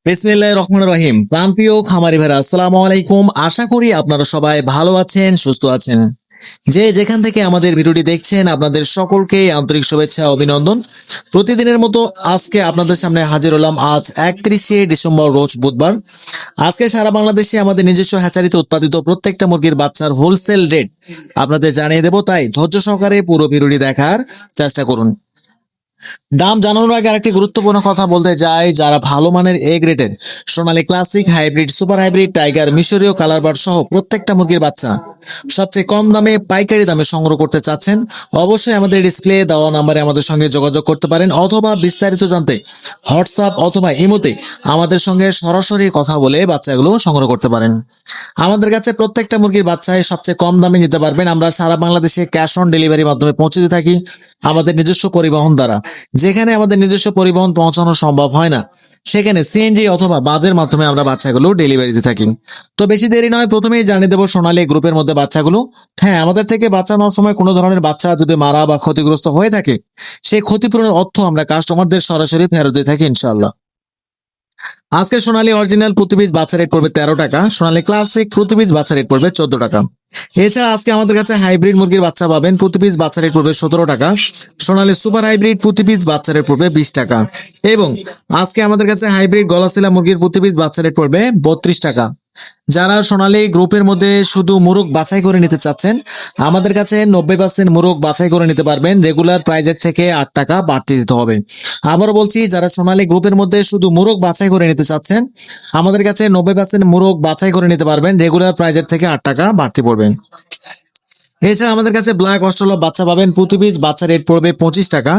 বিসমিল্লাহির রহমানির রহিম। প্রাণপ্রিয় খামারি ভাইরা, আসসালামু আলাইকুম। আশা করি আপনারা সবাই ভালো আছেন, সুস্থ আছেন। যে যেখান থেকে আমাদের ভিডিওটি দেখছেন, আপনাদের সকলকে আন্তরিক শুভেচ্ছা ও অভিনন্দন। প্রতিদিনের মতো আজকে আপনাদের সামনে হাজির হলাম আজ 31শে ডিসেম্বর, রোজ বুধবার। আজকে সারা বাংলাদেশে আমাদের নিজস্ব হ্যাচারিতে উৎপাদিত প্রত্যেকটা মুরগির বাচ্চার হোলসেল রেট আপনাদের জানিয়ে দেব, তাই ধৈর্য সহকারে পুরো ভিডিওটি দেখার চেষ্টা করুন। দাম জানানোর আগে আরেকটি গুরুত্বপূর্ণ কথা বলতে চাই, যারা ভালো মানের এ গ্রেডের Sonali classic, hybrid, super hybrid, tiger, মিশরীয়, কালার বার্ড সহ প্রত্যেকটা মুরগির বাচ্চা সবচেয়ে কম দামে পাইকারি দামে সংগ্রহ করতে চাচ্ছেন, অবশ্যই আমাদের ডিসপ্লে দেওয়া নাম্বারে আমাদের সঙ্গে যোগাযোগ করতে পারেন, অথবা বিস্তারিত জানতে হোয়াটসঅ্যাপ অথবা ইমোতে আমাদের সঙ্গে সরাসরি কথা বলে বাচ্চাগুলো সংগ্রহ করতে পারেন। আমাদের কাছে প্রত্যেকটা মুরগির বাচ্চায় সবচেয়ে কম দামে নিতে পারবেন। আমরা সারা বাংলাদেশে ক্যাশ অন ডেলিভারির মাধ্যমে পৌঁছে দিয়ে থাকি আমাদের নিজস্ব পরিবহন দ্বারা। যেখানে আমাদের নিজস্ব পরিবহন পৌঁছানো সম্ভব হয় না, সেখানে সিএনজি অথবা বাসের মাধ্যমে আমরা বাচ্চাগুলো ডেলিভারি দিতে থাকি। তো বেশি দেরি নয়, প্রথমেই জানিয়ে দেবো সোনালী গ্রুপের মধ্যে বাচ্চাগুলো। হ্যাঁ, আমাদের থেকে বাচ্চা নেওয়ার সময় কোনো ধরনের বাচ্চা যদি মারা বা ক্ষতিগ্রস্ত হয়ে থাকে, সেই ক্ষতিপূরণের অর্থ আমরা কাস্টমারদের সরাসরি ফেরত দিয়ে থাকি ইনশাআল্লাহ। আজকে সোনালী অরিজিনাল প্রতি পিস বাচ্চা রেট পড়বে 13 টাকা, সোনালী ক্লাসিক প্রতি পিস বাচ্চা রেট পড়বে 14 টাকা। এছাড়া আজকে আমাদের কাছে হাইব্রিড মুরগির বাচ্চা পাবেন, প্রতি পিস বাচ্চা রেট পড়বে 17 টাকা। সোনালী সুপার হাইব্রিড প্রতি পিস বাচ্চা রেট পড়বে 20 টাকা। এবং আজকে আমাদের কাছে হাইব্রিড গলাশিলা মুরগির প্রতি পিস বাচ্চা রেট পড়বে 32 টাকা। যারা সোনালী গ্রুপের মধ্যে শুধু মুরগ বাছাই করে নিতে চাচ্ছেন, আমাদের কাছে 90% মুরগ বাছাই করে নিতে পারবেন। রেগুলার প্রাইজের থেকে 8 টাকা বাড়তি দিতে হবে। আবারও বলছি, যারা সোনালী গ্রুপের মধ্যে শুধু মুরগ বাছাই করে নিতে চাচ্ছেন, আমাদের কাছে 90% মুরগ বাছাই করে নিতে পারবেন। রেগুলার প্রাইজের থেকে 8 টাকা বাড়তি পড়বে। এছাড়া আমাদের কাছে ব্ল্যাক অস্ট্রেলিয়া বাচ্চা পাবেন, প্রতি পিস বাচ্চা রেট পড়বে 25 টাকা।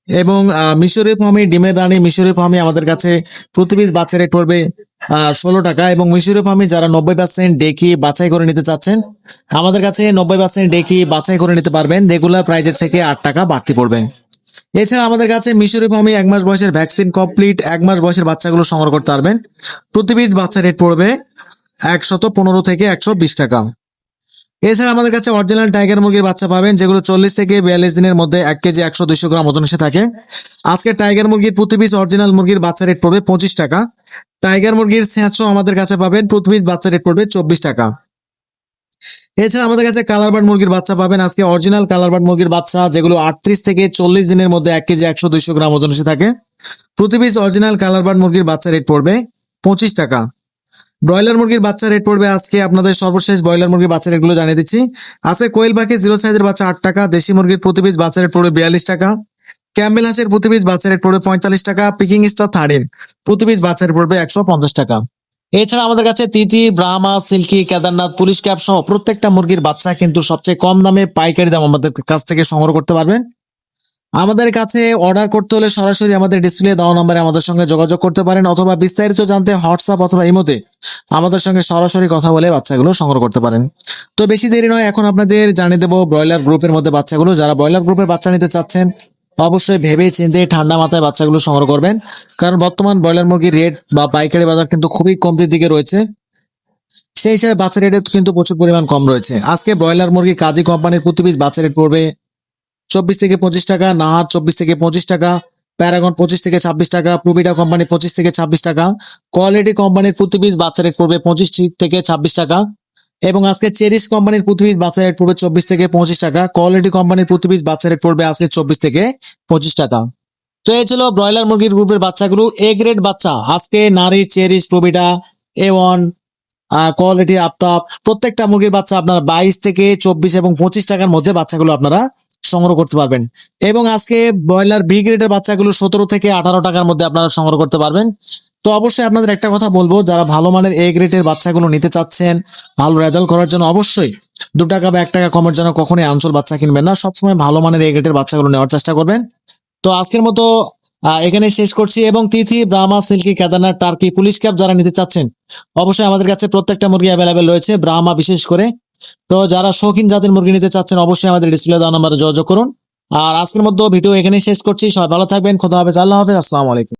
এবং মিশরি ফার্মি ডিমের রানী মিশরি ফার্মি আমাদের কাছে প্রতি পিস বাচ্চা রেট পড়বে 16 টাকা। এবং মিশরি ফার্মি যারা 90% ডেকি বাছাই করে নিতে চাচ্ছেন, আমাদের কাছে 90% ডেকি বাছাই করে নিতে পারবেন। রেগুলার প্রাইজের থেকে 8 টাকা বাড়তি পড়বেন। এছাড়া আমাদের কাছে মিশরি ফার্মি 1 মাস বয়সের ভ্যাকসিন কমপ্লিট 1 মাস বয়সের বাচ্চাগুলো সংগ্রহ করতে পারবেন। প্রতি পিস বাচ্চা রেট পড়বে 115 থেকে 120 টাকা। এছাড়া আমাদের কাছে অরিজিনাল টাইগার মুরগির বাচ্চা পাবেন, যেগুলো 40 থেকে 42 দিনের মধ্যে 1 কেজি 100-200 গ্রাম ওজন এসে থাকে। আজকে টাইগার মুরগির প্রতি পিস অরিজিনাল মুরগির বাচ্চা রেট পড়বে 25 টাকা। টাইগার মুরগির স্যাঁচো আমাদের কাছে পাবেন, প্রতি পিস বাচ্চা রেট পড়বে 24 টাকা। এছাড়া আমাদের কাছে কালার বার্ড মুরগির বাচ্চা পাবেন। আজকে অরিজিনাল কালার বার্ড মুরগির বাচ্চা, যেগুলো 38 থেকে 40 দিনের মধ্যে 1 কেজি 100-200 গ্রাম ওজন এসে থাকে, প্রতি পিস অরিজিনাল কালার বার্ড মুরগির বাচ্চা রেট পড়বে 25 টাকা। ব্রয়লার মুরগির বাচ্চা রেট পড়বে, আজকে আপনাদের সর্বশেষ ব্রয়লার মুরগির বাচ্চা রেটগুলো জানিয়ে দিচ্ছি। আজকে কোয়েল পাখি 0 সাইজের বাচ্চা 8 টাকা, দেশি মুরগির প্রতি পিস বাচ্চা রেট পড়বে 42 টাকা, ক্যাম্বেল হাঁসের প্রতি পিস বাচ্চা রেট পড়বে 45 টাকা, পিকিং স্টার 13 প্রতি পিস বাচ্চা রেট পড়বে 150 টাকা। এছাড়া আমাদের কাছে তিতি, Brahma, silkie, Kedarnath, police cap সহ প্রত্যেকটা মুরগির বাচ্চা কিন্তু সবচেয়ে কম দামে পাইকারি দাম আমাদের কাছ থেকে সংগ্রহ করতে পারবেন। আমাদের কাছে অর্ডার করতে হলে সরাসরি আমাদের ডিসপ্লে দেওয়া নম্বরে আমাদের সঙ্গে যোগাযোগ করতে পারেন, অথবা বিস্তারিত জানতে হোয়াটসঅ্যাপ অথবা ইমোতে আমাদের সঙ্গে সরাসরি কথা বলে বাচ্চাগুলো সংগ্রহ করতে পারেন। তো বেশি দেরি নয়, এখন আপনাদের জানিয়ে দেবো ব্রয়লার গ্রুপের মধ্যে বাচ্চাগুলো। যারা ব্রয়লার গ্রুপের বাচ্চা নিতে চাচ্ছেন, অবশ্যই ভেবে চিন্তে ঠান্ডা মাথায় বাচ্চাগুলো সংগ্রহ করবেন, কারণ বর্তমান ব্রয়লার মুরগির রেট বা পাইকারি বাজার কিন্তু খুবই কমতির দিকে রয়েছে। সেই হিসাবে বাচ্চা রেটে কিন্তু প্রচুর পরিমাণ কম রয়েছে। আজকে ব্রয়লার মুরগি কাজী কোম্পানির প্রতি পিস বাচ্চা রেট পড়বে 24 থেকে 25 টাকা, নাহার 24 থেকে 25 টাকা, প্যারাগন 25 থেকে 26 টাকা, প্রবিটা কোম্পানি 25 থেকে 26 টাকা, কোয়ালিটি কোম্পানির প্রতি পিস বাচ্চা রেট পড়বে 25 থেকে 26 টাকা। এবং আজকে চেরিশ কোম্পানির প্রতি পিস বাচ্চা রেট পড়বে 24 থেকে 25 টাকা, কোয়ালিটি কোম্পানির প্রতি পিস বাচ্চা রেট পড়বে আজকে 24 থেকে 25 টাকা। তো এই ছিল ব্রয়লার মুরগির গ্রুপের বাচ্চাগুলো। এ গ্রেড বাচ্চা আজকে নারী, চেরিশ, প্রবিটা, A1, কোয়ালিটি, আফতাব প্রত্যেকটা মুরগির বাচ্চা আপনারা 22 থেকে 24 এবং 25 টাকার মধ্যে বাচ্চাগুলো আপনারা সংগ্রহ করতে পারবেন। এবং আজকে ব্রয়লার বি গ্রেডের বাচ্চাগুলো 17 থেকে 18 টাকার মধ্যে আপনারা সংগ্রহ করতে পারবেন। তো অবশ্যই আপনাদের একটা কথা বলবো, যারা ভালো মানের এ গ্রেডের বাচ্চাগুলো নিতে চাচ্ছেন ভালো রেজাল্ট করার জন্য, অবশ্যই 2 টাকা বা 1 টাকা কমের জন্য কখনোই আঞ্চল বাচ্চা কিনবেন না। সবসময় ভালো মানের এ গ্রেডের বাচ্চাগুলো নেওয়ার চেষ্টা করবেন। তো আজকের মতো এখানে শেষ করছি। এবং তিথি, Brahma, silkie, Kedarnath, turkey, police cap যারা নিতে চাচ্ছেন, অবশ্যই আমাদের কাছে প্রত্যেকটা মুরগি অ্যাভেলেবেল রয়েছে, ব্রাহ্মা বিশেষ করে। তো যারা শৌখিন জাতের মুরগি নিতে চাচ্ছেন, অবশ্যই আমাদের ডিসপ্লে দেওয়া নাম্বারে যোগাযোগ করুন। আর আজকের মতো ভিডিও এখানেই শেষ করছি। সবাই ভালো থাকবেন, খোদা হাফেজ, আল্লাহ হাফেজ, আসসালামু আলাইকুম।